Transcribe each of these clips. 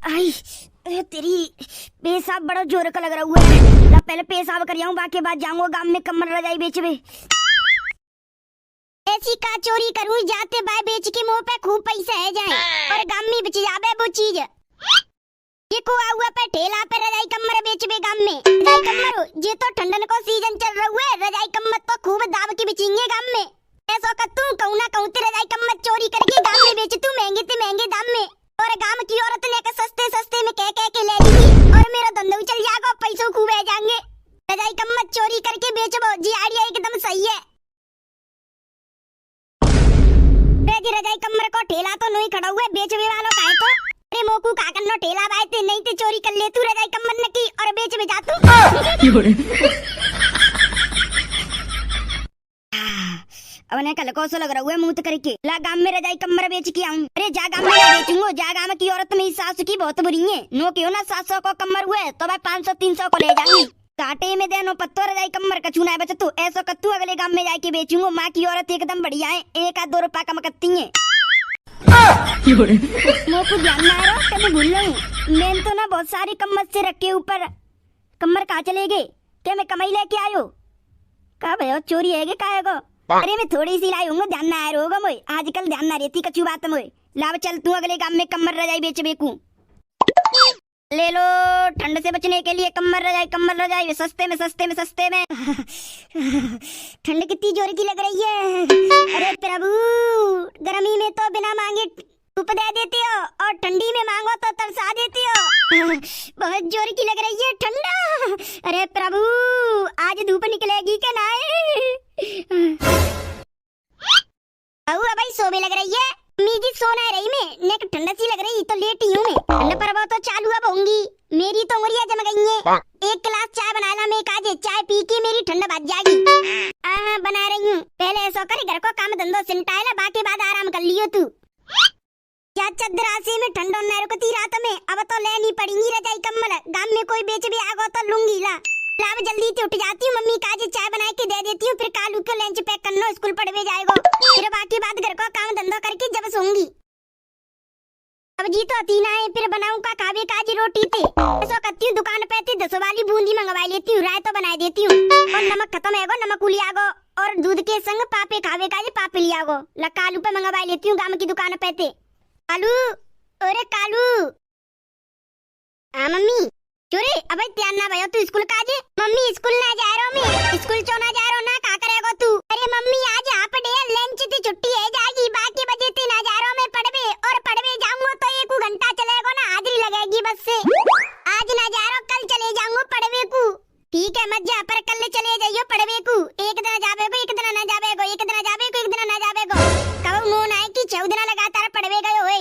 आई तेरी पेशाब बड़ा जोर का लग रहा हुआ है। ला पहले पेशाब कर जाऊं, बाकी बाद जाऊंगा गांव में कमर रजाई बेचबे। ऐसी का चोरी करूं जाते बाय बेच के मुंह पे खूब पैसा है जाए और गांव में बेच जावे वो चीज। ये को हुआ पे ठेला पे रजाई कमर बेचबे गांव में। रजाई कमर ये तो ठंडन को सीजन चल रहा है, रजाई कमर तो खूब दाब के बेचेंगे गांव में। ऐसा कर तू कहूं ना कहूं ते रजाई कमर चोरी करके गांव में बेच तू महंगे ते महंगे दाम में, और गांव की औरत ने सस्ते सस्ते में कह के ले ली और मेरा धंधा चल जाएगा, पैसों खूब है जाएंगे। रजाई कमर चोरी करके बेचबो जी, आइडिया एकदम सही है। रजाई कमर को ठेला तो नहीं खड़ा हुआ बेचबे वालों का है तो अरे मोकू का करनो ठेला बाय ते नहीं ते चोरी कर ले तू रजाई कमर ने की और बेच में जा तू। अब ने कल को सो लग रहा है मुंह करके ला गांव में रजाई कमर बेच के आऊं। अरे जा गांव में बेचूंगो, जा गांव की औरत मेरी सास की बहुत बुरी है, नो क्यों ना 700 को कमर हुए तो मैं 500-300 को ले जाऊंगी। काटे में देनो पत्तो रजाई कमर का चूना है बच्चा तू ऐसा कत्तू अगले गांव में जाके बेचूंगो। माँ की औरत एकदम बढ़िया है, 1-2 रुपया कम करती है। मोकू ध्यान ना रहा कभी भूल लूं, मैं तो ना बहुत सारी कमर से रखे ऊपर कमर कहाँ चले गए, क्या मैं कमाई लेके आयो का भयो चोरी है के का है। अरे मैं थोड़ी सी लाई हूँ, ध्यान ना आया होगा मोए, आजकल ध्यान ना रहती कचू बात मोए। लाभ चल तू अगले गांव में कमर रजाई बेच बेकू ले लो, ठंड से बचने के लिए कमर रजाई सस्ते में ठंड कितनी जोर की लग रही है। अरे प्रभु, गर्मी में तो बिना मांगे धूप दे देते हो और ठंडी में मांगो तो तरसा देते हो। बहुत जोर की लग रही है ठंडा। अरे प्रभु, आज धूप निकलेगी क्या ना। भाई सोने लग रही है मीजी, सोना रही मैं नेक ठंडा सी लग रही तो लेटी हूँ मैं। ठंड पर्व तो चालू अब होंगी, मेरी तो उंगलियां जम गई हैं। 1 गिलास चाय बनाना मैं काजे, चाय पी के मेरी ठंड बच जाएगी। हाँ बना रही हूँ, पहले ऐसा कर घर को काम धंधो सिमटा ले, बाकी बाद आराम कर लियो तू। क्या चदरासी में ठंडो न रुकती रात में, अब तो लेनी पड़ेगी रजाई कम्बल। गांव में कोई बेच भी आगो तो लूंगी ला। लाभ जल्दी से उठ जाती हूँ, मम्मी काजे चाय बना के दे देती हूँ, फिर कालू के लंच पैक करना, स्कूल पढ़वे जाएगा, फिर बाकी बात घर को काम धंधा करके जब सोऊंगी। अब जी तो अतीना है, फिर बनाऊं का खावे काजी रोटी थे ऐसा करती हूँ। दुकान पे 10 वाली बूंदी मंगवा लेती हूँ, राय तो बना देती हूँ, और नमक खत्म है गो नमक उलिया गो, और दूध के संग पापे खावे काजे पापे लिया गो ला। कालू पे मंगवा लेती हूँ गांव की दुकान पे थे। कालू, अरे कालू। हाँ मम्मी चोरी अब ध्यान ना भयो तू स्कूल काजे। मम्मी स्कूल ना जा रहा मैं, स्कूल क्यों ना जा रहा ना का करेगो तू। अरे मम्मी आज हाफ डे लंच की छुट्टी है जाएगी, बाकी बजे ते ना जा रहा मैं पढ़वे, और पढ़वे जाऊंगा तो 1 घंटा चलेगा ना, हाजिरी लगेगी बस से। आज ना जा रहा कल चले जाऊंगा पढ़वे को। ठीक है मत जा, पर कल चले जाइयो पढ़वे को। एक दिन जावेगो एक दिन ना जावेगो, एक दिन जावेगो एक दिन ना जावेगो, कब नो ना कि 14 दिन लगातार पढ़वे गयो होए।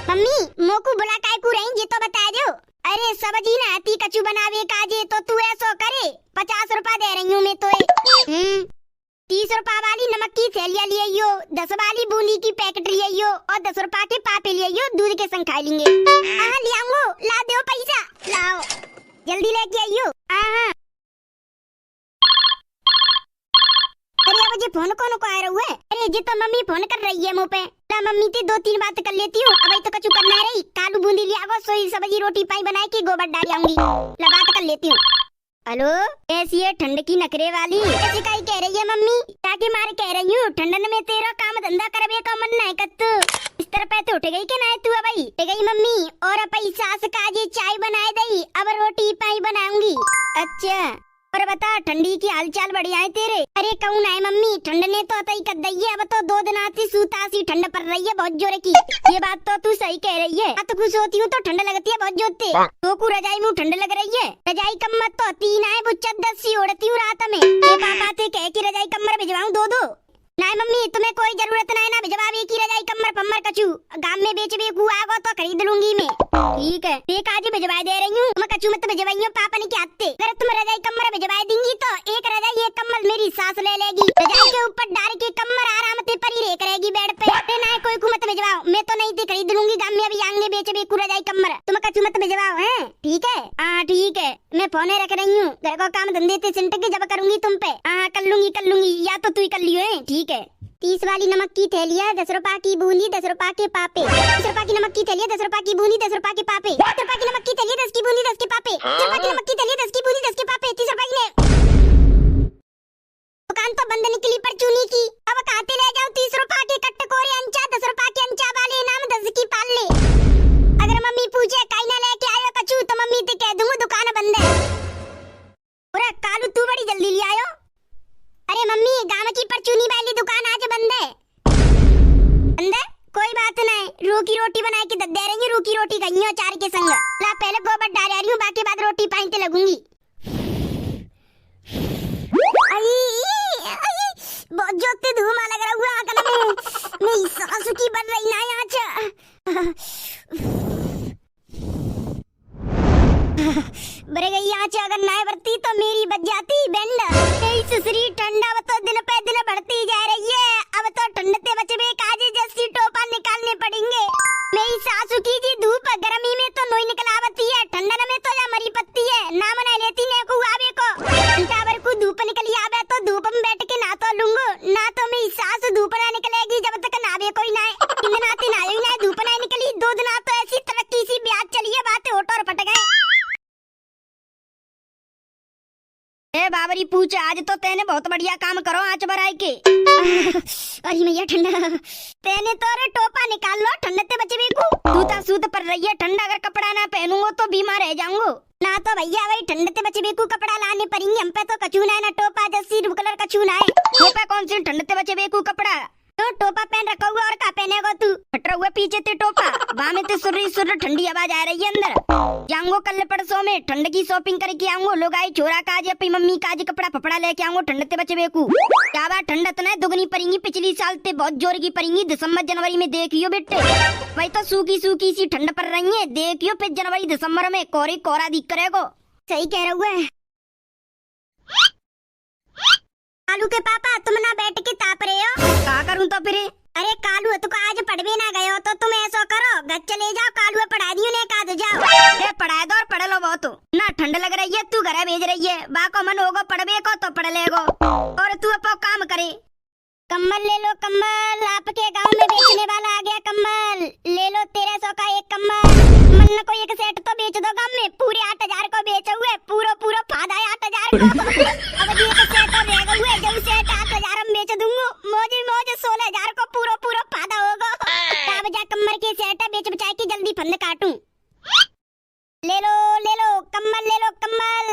मम्मी मोकू बुला काय को रही ये तो बता दो। अरे सब्जी ना आती कचू बनावे काजे तो तू ऐसो करे, 50 रुपया दे रही हूँ मैं तो। 30 रुपया वाली नमक की थैलियाँ ले आइयो, 10 वाली बूंदी की पैकेट ले आइयो, और 10 रुपया के पापे ले आइयो, दूध के संग खा लेंगे। हाँ ले आऊंगो, ला दो पैसा, लाओ जल्दी लेके आइयो। हाँ अरे अब जी फोन कौन को आ रहा है। अरे जी तो मम्मी फोन कर रही है मुँह पे, ला मम्मी ते 2-3 बात कर लेती हूँ। अब तो कचू करना रही, कालू बूंदी लिया गो, सोई सब्जी रोटी पाई बनाए की गोबर डाल आऊंगी, ला बात कर लेती हूँ। हेलो ऐसी है ठंड की नखरे वाली, ऐसी काई कह रही है मम्मी, ताकि मार कह रही हूँ ठंडन में तेरा काम धंधा करवे का मन नहीं कत्तू। इस तरह पे तो उठ गई के ना तू भाई। उठ गई मम्मी, और पैसा से काजे चाय बनाए दई, अब रोटी पाई बनाऊंगी। अच्छा और बता ठंडी की हालचाल बढ़िया है तेरे। अरे कौन है मम्मी, ठंड ने तो तई कर दी है, अब तो 2 दिन आती सूतासी ठंड पड़ रही है बहुत जोर की। ये बात तो तू सही कह रही है, रात खुश होती हूँ तो ठंड लगती है बहुत जोते, तो को रजाई में ठंड लग रही है। रजाई कम्मर तो 3 है, वो चद्दर सी ओढ़ती हूँ रात में। ये पापा ते कह की रजाई कम्मर भिजवाऊं 2-2। नहीं मम्मी तुम्हें कोई जरूरत नहीं ना भिजवावे की रजाई कम्मर पम्मर कचू, गांव में बेच बेकू आगो तो खरीद लूंगी मैं। ठीक है देख आज भिजवा दे रही हूँ, मैं कचू मत भिजवाइयो पापा ने क्या आते। अगर तुम रजाई कम्मर भिजवा देंगी तो 1 रजाई 1 कम्बल मेरी सास ले लेगी, रजाई के ऊपर डाल के कम्मर आराम से परी रह करेगी बेड पे। ना कोई को मत भिजवाओ, मैं तो नहीं थी खरीद लूंगी, गांव में अभी आंगे बेच बेकू रजाई कम्मर, तुम कचू मत भिजवाओ है। ठीक है हाँ ठीक है, मैं फोन रख रही हूँ, घर को काम धंधे से सिमट के जब करूंगी तुम पे। हाँ कर लूंगी, या तो तू ही कर लियो है। ठीक है 30 वाली नमक की थैलियाँ, 10 रुपया की बूंदी, 10 रुपया के पापे, 10 रुपया की नमक की थैली 10 रुपए की बूंदी 10 रुपए के पापे, 10 रुपए की नमक की थैली 10 की बूंदी 10 के पापे, 10 रुपए की नमक की थैली 10 की बूंदी 10 के पापे, 30 रुपए की दुकान तो बंद निकली पर चुनी की। अब खाते ले जाओ 30 रुपए के कट्टे कोरे अंचा 10 रुपए के अंचा वाले इनाम 10 की पाल ले। अगर मम्मी पूछे काई ना लेके आयो कछु तो मम्मी ते कह दूंगा दुकान बंद है। अरे कालू तू बड़ी जल्दी ले आयो। अरे मम्मी गांव की परचूनी वाली दुकान आज बंद है। बंद है कोई बात नहीं, रू की रोटी बना के दे रही, रू की रोटी खाई अचार के संग। ला पहले गोबर डाल रही हूँ, बाकी बाद रोटी पाइते लगूंगी। बहुत जोते धुआं लग रहा हुआ आंखों में, मेरी सासू की बन रही ना यहाँ बरे गई यहाँ अगर ना बरती तो मेरी बच जाती बैंड। ससुरी ठंडा तो दिन पे दिन बढ़ती जा रही है, अब तो ठंडते बचबे काजे जैसी टोपा निकालने पड़ेंगे। मेरी सासू की जी धूप गर्मी में तो नोई निकल आवती है, ठंडन में तो या मरी पत्ती है, ना मना लेती ने को आवे को टावर को धूप निकली आवे तो धूप में बैठ के ना तो लूंगो, ना तो मेरी सासू धूप ना निकलेगी जब तक नावे कोई ना दिन आती ना ही ना धूप ना निकली। 2 दिन तो ऐसी तरक्की सी ब्याज चली है, बातें ओटो और पट गए। ए बाबरी पूछ, आज तो तेने बहुत बढ़िया काम करो आंच भराई के। अरे मैया ठंडा, तेने तो रे टोपा निकाल लो ठंडते बचे को। सूता सूत पर रही है ठंडा, अगर कपड़ा ना पहनूंगो तो बीमार रह जाऊंगो। ना तो भैया वही ठंडते बचे को कपड़ा लाने पड़ेंगे, हम पे तो कछू ना है ना टोपा जैसी कलर कछू ना है। ये पे कौन सी ठंडते बचे को कपड़ा तो टोपा पहन रखा हुआ और का पहनेगा तू? फटा हुआ पीछे ते टोपा, वहाँ में ते सुर ठंडी आवाज आ रही है अंदर। जाऊंगो कल परसों में ठंड की शॉपिंग करके आऊंगो, लोग आई छोरा काज अपनी मम्मी काज कपड़ा फपड़ा लेके आऊंगो ठंडते बचे बेकू। क्या बात ठंड इतना दुगनी पड़ेंगी, पिछली साल ते बहुत जोर की पड़ेंगी, दिसंबर जनवरी में देखियो बेटे। वही तो सूखी सूखी सी ठंड पड़ रही है, देखियो फिर जनवरी दिसंबर में कोरी कोरा दिख करेगो। सही कह रहा हुआ है कालू के पापा, तुम ना बैठ के ताप रहे हो। क्या करूं तो फिर? अरे कालू तो आज पढ़वे ना गए हो तो तुम ऐसा करो घर चले जाओ, कालू पढ़ा दियो ने का जाओ। अरे पढ़ा दो और पढ़ लो बहुत ना, ठंड लग रही है तू घर भेज रही है, बाको मन होगा पढ़वे को तो पढ़ लेगो और तू अपो काम करे। कम्बल ले लो कम्बल, आपके गांव में बेचने वाला आ गया कम्बल, ले लो 1300 का एक कम्बल। मन को एक सेट तो बेच दो गांव में, पूरे 8000 को बेचे हुए, पूरा फायदा है 8000 को। अब ये तो सेट रह गए हुए, जब सेट 8000 में बेच दूंगा, मौज 16000 को पूरा फायदा होगा। तब जा कम्बल के सेट बेच बचा के जल्दी फंद काटूं। ले लो कम्बल, ले लो कम्बल,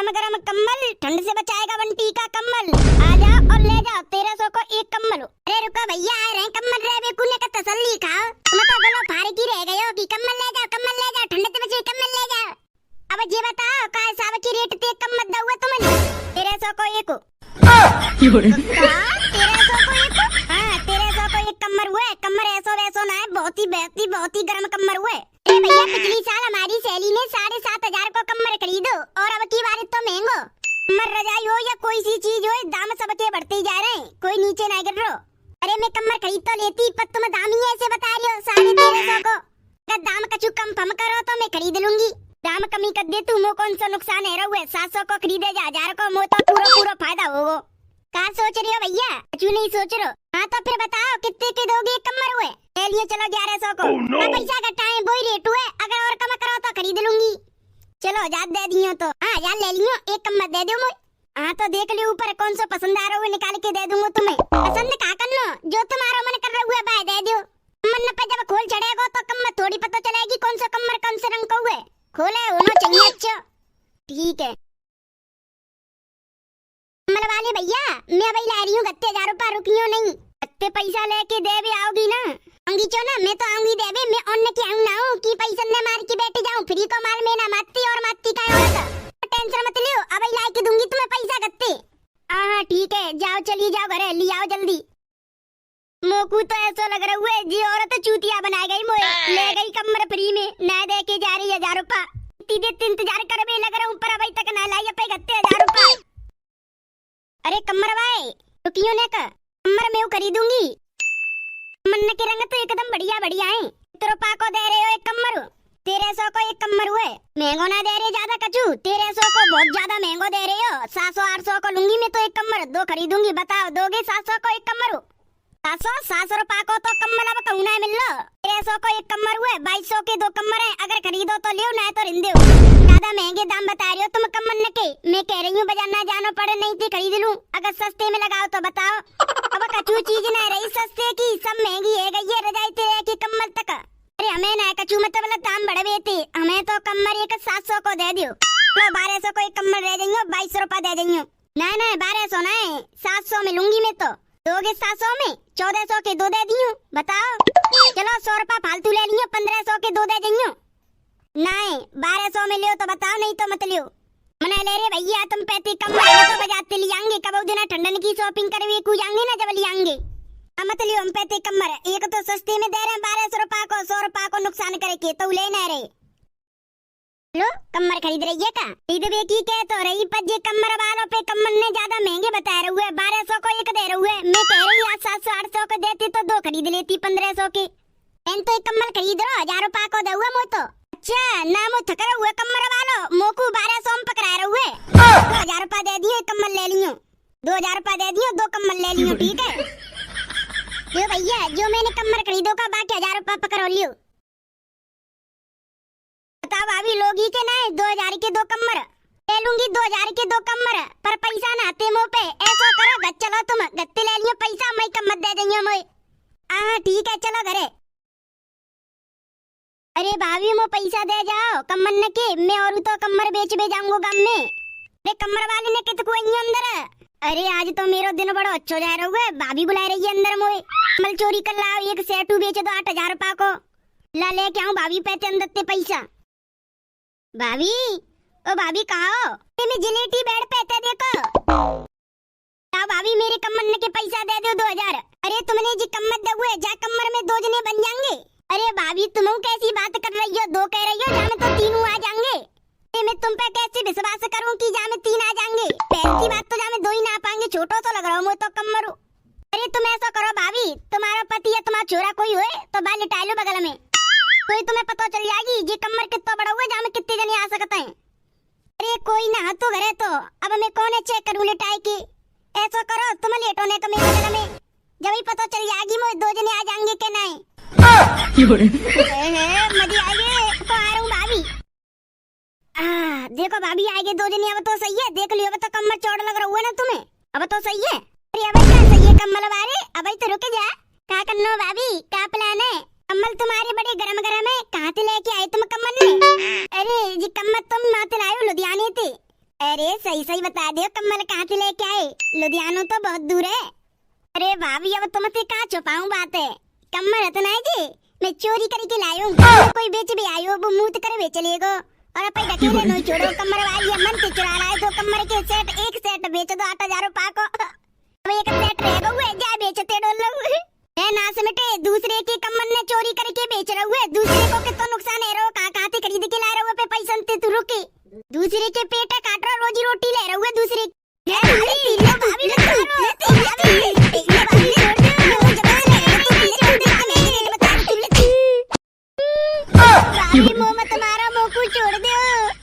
गरम कम्बल, ठंड से बचाएगा बंटी का कम्बल। आ जाओ और ले जाओ 1300 को एक कम्बल। अरे रुको भैया आ रहे हैं कम्बल रे बेकुने का तसल्ली खाओ, तुम तो गलो फारे की रह गए हो कि कम्बल ले जाओ ठंड से बचे कम्बल ले जाओ। अब ये बताओ का हिसाब की रेट ते कम्बल दउआ तुमने? 1300 को एक 1300 को एक, हां 1300 को एक कम्बल हुए। कम्बल ऐसो वैसो ना है, बहुत ही गर्म कम्बल हुए। ए भैया पिछली साल हमारी सहेली ने 7500 को कम्बल खरीदो और अब की बार तो महंगो। कम्बल रजाई हो या कोई सी चीज हो, दाम सबके बढ़ते ही जा रहे हैं, कोई नीचे ना गिर रहा। अरे मैं कम्बल खरीद तो लेती, पर तुम दाम ही ऐसे बता रही हो 1350 को। अगर दाम कछु कम फम करो तो मैं खरीद लूंगी, दाम कमी कर दे तू, मो कौन सा नुकसान है रहुए। 700 को खरीदे जा 1000 को, मो तो पूरा फायदा होगो। क्या सोच रही हो भैया? कुछ नहीं सोच रहे? हाँ तो फिर बताओ कितने के दोगे कम्बल हुए? ले लियो चलो 1100 को। पैसा का टाइम वही रेट हुए, अगर और कम करो तो खरीद लूंगी। चलो याद दे दियो तो हाँ यार ले लियो, एक कम्बल दे दो मुझे। हाँ तो देख लियो ऊपर कौन सा पसंद आ रहा है निकाल के दे दूंगा तुम्हें। पसंद का करना जो तुम्हारा मन कर रहा है भाई दे दो। मन पे जब खोल चढ़ेगा तो कम्बल थोड़ी पता चलेगी कौन सा कम्बल कौन से रंग का हुए। खोले होना चाहिए अच्छा। ठीक है कम्बल वाले भैया, मैं वही ला रही हूँ गत्ते 1000 रुपया, रुकियो नहीं। गत्ते पैसा लेके दे भी आओगी ना? आऊंगी चो ना, मैं तो आऊंगी देवे, मैं अन्य की आऊं ना हूँ कि पैसा ने मार के बैठ जाऊं। फ्री को माल में ना मारती और मारती का औरत। टेंशन मत लियो, अब ही ला के दूंगी तुम्हें पैसा गत्ते। हाँ ठीक है जाओ, चली जाओ घरे, ले आओ जल्दी। मोकू तो ऐसा लग रहा हुआ जी औरत चूतिया बना गई, मोए ले गई कम्बल फ्री में, ना दे के जा रही 1000 रुपया। इतनी देर इंतजार कर भी लग रहा हूँ पर अभी तक ना लाई पे गत्ते 1000 रुपया। अरे कम्बर भाई रुकियो ने का कम्बर मैं खरीदूंगी। मन के रंग तो एकदम बढ़िया है। इतने रुपया को दे रहे हो एक कम्बर? 1300 को एक कम्बर हुए, महंगो ना दे रहे ज्यादा कचू। 1300 को बहुत ज्यादा महंगो दे रहे हो, 700 800 को लूंगी मैं तो एक कम्बर। दो खरीदूंगी, बताओ दोगे 700 को एक कम्बर? 700 रुपया को तो कम्बल अब कहूँ ना मिल लो। 1300 को एक कम्बर हुए, 2200 के 2 कम्बर है। अगर खरीदो तो लियो, ना तो रिंदे हो। ज्यादा महंगे दाम बता रही हो तुम कम्बल के। मैं कह रही हूँ बाजार ना जाना पड़े, नहीं थी खरीद लूं। अगर सस्ते में लगाओ तो बताओ। अब कचू चीज ना रही सस्ते की, सब महंगी है गई है, रजाई तेरे की कम्बल तक। अरे हमें ना कचू मतलब दाम बढ़े थे, हमें तो कम्बर एक 700 को दे दियो। तो 1200 को एक कम्बर दे देंगे, 2200 रुपया दे देंगे। ना 1200 ना, 700 में लूंगी मैं तो। दोगे 700 में? 1400 के 2 दे दियो, बताओ। चलो 100 रुपया फालतू ले लियो, 1500 के 2 दे देंगे। नहीं 1200 में लियो तो बताओ, नहीं तो मत लियो। मना ले रे भैया, तुम 35 कम्बर तो बजाते लियांगे। कब दिन ठंडन की शॉपिंग करवे को जाएंगे ना, जब लियांगे। मत लियो, हम 35 कम्बर एक तो सस्ते में दे रहे हैं 1200 रुपया को। 100 रुपया को नुकसान करके तो लेना रे। लो कम्बर खरीद रही है का? खरीद बेकी के तो रही, पर ये कम्बर वालों पे कम्बर ने ज्यादा महंगे बता रहे हुए। 1200 को एक दे रहे हुए। मैं कह रही आज 700-800 को देती तो 2 खरीद लेती 1500 के। एन तो एक कम्बर खरीद रो, 1000 रुपया को दे हुआ मो तो। अच्छा नाम थकर हुए कम्बर वालों, मोकू 1200 में पकड़ा रहे हुए। 2000 रुपया दे दियो, कम्बर ले लियो। 2000 रुपया दे दियो, 2 कम्बर ले लियो, ठीक है? यो भैया जो मैंने कम्बर खरीदो का, बाकी 1000 रुपया पकड़ो लियो। बताओ भाभी लोगी के ना 2000 के 2 कम्बर ले लूंगी। 2000 के 2 कम्बर पर पैसा ना आते मुंह पे। ऐसा करो गत चलो, तुम गत्ते ले लियो पैसा, मैं कम्बर दे देंगे मैं। हाँ ठीक है चलो घरे। अरे भाभी मो पैसा दे जाओ कम्बर न के, मैं और तो कम्बर बेच जाऊंगा गांव में। अरे कम्बर वाले ने कितको अंदर। अरे आज तो मेरा दिन बड़ा अच्छा जा रहा है, भाभी बुला रही है अंदर मोए। कम्बल चोरी कर लाओ, एक सेटू बेच दो 8000 रुपया को। ला ले के आऊं भाभी पैसे अंदर पैसा। भाभी ओ भाभी कहाँ हो? मैं जिलेटी बेड पे थे, देखो। भाभी मेरे कम्बर के पैसा दे दो 2000। अरे तुमने जी कम्बर दे हुए, जा कम्बर में 2 जने बन जाएंगे। अरे भाभी तुम कैसी बात कर रही हो? 2 कह रही हो, जा में तो 3 आ जाएंगे। मैं तुम पे कैसे विश्वास करूं कि जा में 3 आ जाएंगे? पहली बात तो जा में 2 ही ना आ पाएंगे, छोटो तो लग रहा हूं मैं तो कम्बर। अरे तुम ऐसा करो भाभी, तुम्हारा पति या तुम्हारा छोरा कोई होए तो बाल लिटा लो बगल में, तो तुम्हें पता चल जाएगी ये कम्बर कितना बड़ा हुआ, जा में कितने जने आ सकते हैं। अरे कोई ना तो घरे तो अब मैं कौन चेक करूं लिटाई की। ऐसा करो तुम लेटो ने तो मेरे बगल में, जब ही पता चल जाएगी मुझे 2 जने आ जाएंगे के नहीं। मजी आगे तो आ रहा हूँ भाभी। देखो भाभी आगे 2 जने, अब तो सही है। देख लियो, अब तो कम्बर चौड़ा लग रहा हुआ ना तुम्हें, अब तो सही है। अरे अब क्या सही है कम्बल वाले, अब तो रुक जा। क्या करना भाभी, क्या प्लान है? कम्बल तुम्हारे बड़े गरम गरम है, कहाँ से लेके आए तुम कम्बल ने? अरे जी कम्बल तुम माते लाए हो लुधियाने थे। अरे सही सही बता दो कम्बल कहाँ से लेके आए? लुधियाना तो बहुत दूर है। अरे भाभी अब तुमसे कहाँ छुपाऊं बात है, कम्बल इतना है जी मैं चोरी करके लाई हूँ। कोई बेच भी आयो वो मुँह कर बेच लेगो, और अपन अकेले नहीं छोड़ो। कम्बल वाली मन से चुरा लाए 2 कम्बल के सेट, एक सेट बेच दो 8000 रुपया को। अब एक सेट रहेगा हुए, क्या बेचते डोल नास मिटे। दूसरे के कम्बल ने चोरी करके बेच रहे हुए, दूसरे को कितना नुकसान है। रो कहाँ से खरीद के ला रहे हुए पे पैसा तू रुके, दूसरे के पेट काट रहा, रोजी रोटी ले रहे हुए दूसरे।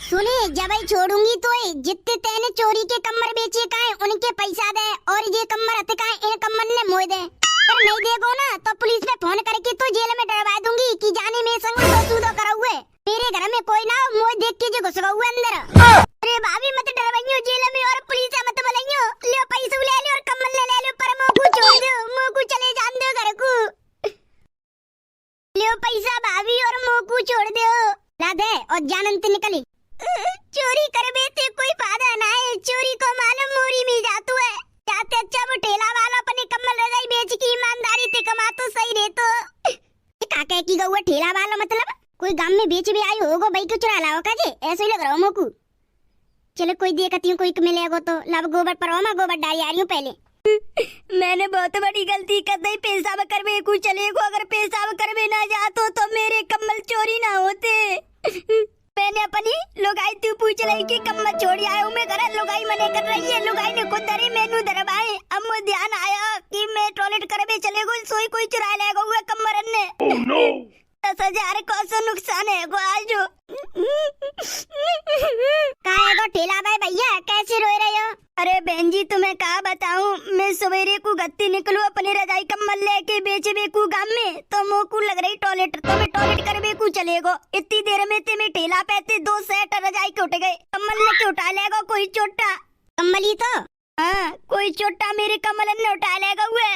सुने जब ही छोड़ूंगी तो जितने तेने चोरी के कम्बर बेचे काहे उनके पैसा दे, और ये कम्बर हते काहे इन कम्बर ने मोह दे। पर नहीं देगो ना तो पुलिस में फोन करके तो जेल में डरवा दूंगी कि जाने में संग सूदो करा हुए। मेरे घर में कोई ना मोह देख के जो घुस हुए अंदर। अरे भाभी मत डरवाइयो जेल में, और पुलिस मत बुलाइयो। ले पैसा ले लो और कम्बल ले लो, पर मोह को छोड़ दो, मोह को चले जान दो घर को। ले पैसा भाभी और मोह को छोड़ दो, ला दे और जानंत निकली। चोरी कर बेते कोई फायदा ना है, चोरी को मालूम मोरी में जातू है। जाते अच्छा वो ठेला वाला अपने कम्बल रजाई बेच की ईमानदारी से कमा तो सही रहे। तो काके की गौ ठेला वाला मतलब कोई गांव में बेच भी आई होगो भाई को चुरा लाओ का जी, ऐसे ही लग रहा मोकू। चलो कोई देखती हूँ, कोई मिलेगा तो लब गोबर पर गोबर डाली आ रही हूँ पहले। मैंने बहुत बड़ी गलती कर दी, पेशाब करवे को चलेगो। अगर पेशाब करवे ना जातो तो मेरे कम्बल चोरी ना होते। मैंने अपनी लुगाई तू पूछ रही कि कम्बल छोड़ी आया हूँ मैं घर, लुगाई मने कर रही है। लुगाई ने खुद धरी मैनू धरवाए। अब मुझे ध्यान आया कि मैं टॉयलेट करवे चले गो, सोई कोई चुरा लेगा हुआ कम्बर ने। 10,000 को सो नुकसान है गो आज। काहे गो ठेला भाई भैया कैसे रोए रहे हो? अरे बहन जी तुम्हें कहा बताऊं, मैं सवेरे को गत्ती निकलू अपनी रजाई कम्बल लेके बेचे बेकू गांव में, तो मोकू लग रही टॉयलेट, तो मैं टॉयलेट कर बेकू चलेगो। इतनी देर में ते मैं ठेला पैते 2 सेट रजाई के उठ गए, कम्बल ने के उठा लेगा कोई चोटा। कम्बली तो हाँ कोई चोटा मेरे कम्बल ने उठा लेगा हुए।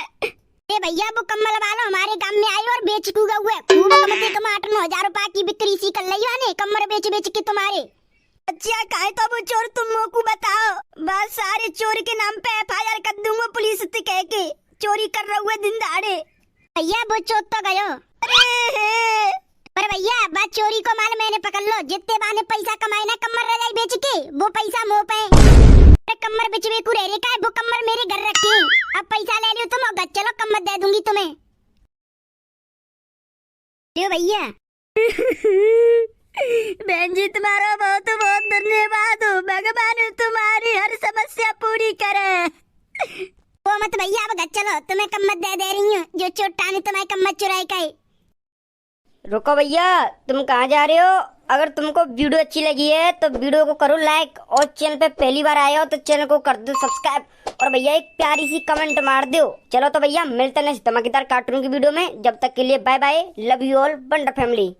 ए भैया वो कम्बल वाला हमारे गांव में आई और बेच कूगा हुए, खूब कमते कम 8-9 हजार रुपए की बिक्री सी कर ली वाने कम्बल बेच बेच के तुम्हारे। अच्छा काहे तो वो चोर तुम मोकू बताओ, बस सारे चोरी के नाम पे FIR कर दूंगा पुलिस से कह के, चोरी कर रहे हुए दिन दहाड़े। भैया वो चोर तो गयो। अरे पर भैया बात चोरी को माल मैंने पकड़ लो, जितने बाने पैसा कमाए ना कम्बल रजाई बेच के वो पैसा मोह पे। कम्बल बेच बेकू रह रे का वो कम्बल मेरे घर रखे, अब पैसा ले लियो तुम और चलो कम्बल दे दूंगी तुम्हें। क्यों भैया बहन जी तुम्हारा बहुत बहुत धन्यवाद हो, भगवान तुम्हारी हर समस्या पूरी करे। वो मत भैया अब घर चलो, तुम्हें कम्बल दे रही हूँ, जो चोटा ने तुम्हारी कम्बल चुराई का। रुको भैया, तुम कहाँ जा रहे हो? अगर तुमको वीडियो अच्छी लगी है तो वीडियो को करो लाइक, और चैनल पे पहली बार आए हो तो चैनल को कर दो सब्सक्राइब, और भैया एक प्यारी सी कमेंट मार दो। चलो तो भैया मिलते हैं नेक्स्ट धमाकेदार कार्टून की वीडियो में, जब तक के लिए bye bye, love you all, wonder family.